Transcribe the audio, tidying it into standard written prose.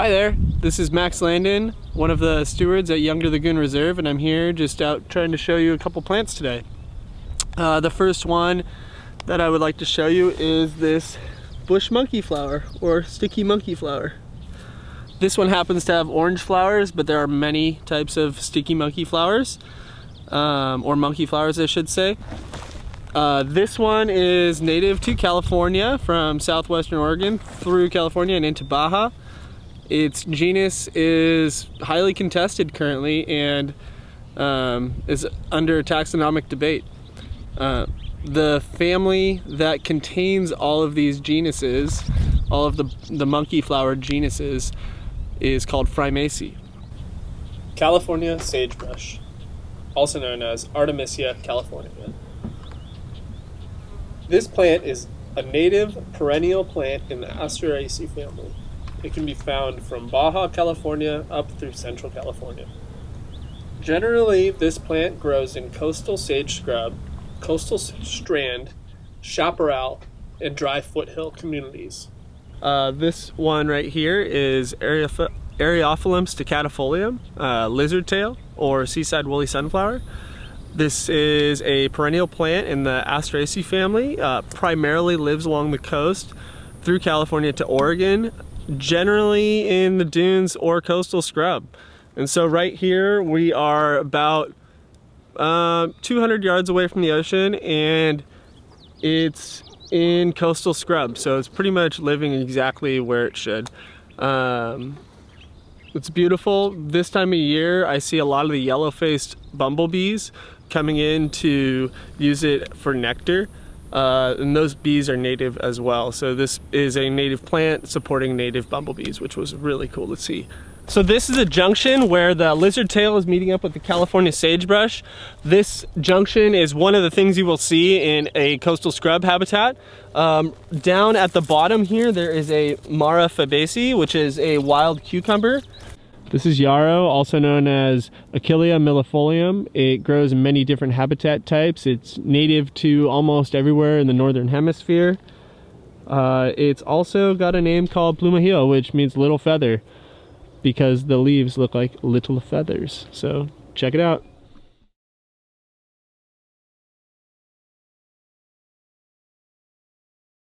Hi there, this is Max Landon, one of the stewards at Younger Lagoon Reserve, and I'm here just out trying to show you a couple plants today. The first one that I would like to show you is this bush monkey flower, or sticky monkey flower. This one happens to have orange flowers, but there are many types of sticky monkey flowers, or monkey flowers I should say. This one is native to California from southwestern Oregon through California and into Baja. Its genus is highly contested currently and is under taxonomic debate. The family that contains all of these genuses, all of the monkey flower genuses, is called Phrymaceae. California sagebrush, also known as Artemisia californica. This plant is a native perennial plant in the Asteraceae family. It can be found from Baja California up through Central California. Generally, this plant grows in coastal sage scrub, coastal strand, chaparral, and dry foothill communities. This one right here is Eriophilum staccatifolium, lizard tail, or seaside woolly sunflower. This is a perennial plant in the Asteraceae family, primarily lives along the coast through California to Oregon, generally in the dunes or coastal scrub. And so right here we are about 200 yards away from the ocean, and it's in coastal scrub, so it's pretty much living exactly where it should. It's beautiful. This time of year I see a lot of the yellow-faced bumblebees coming in to use it for nectar. And those bees are native as well. So this is a native plant supporting native bumblebees, which was really cool to see. So this is a junction where the lizard tail is meeting up with the California sagebrush. This junction is one of the things you will see in a coastal scrub habitat. Down at the bottom here, there is a Mara fabaceae, which is a wild cucumber. This is yarrow, also known as Achillea millefolium. It grows in many different habitat types. It's native to almost everywhere in the northern hemisphere. It's also got a name called plumajillo, which means little feather, because the leaves look like little feathers. So check it out.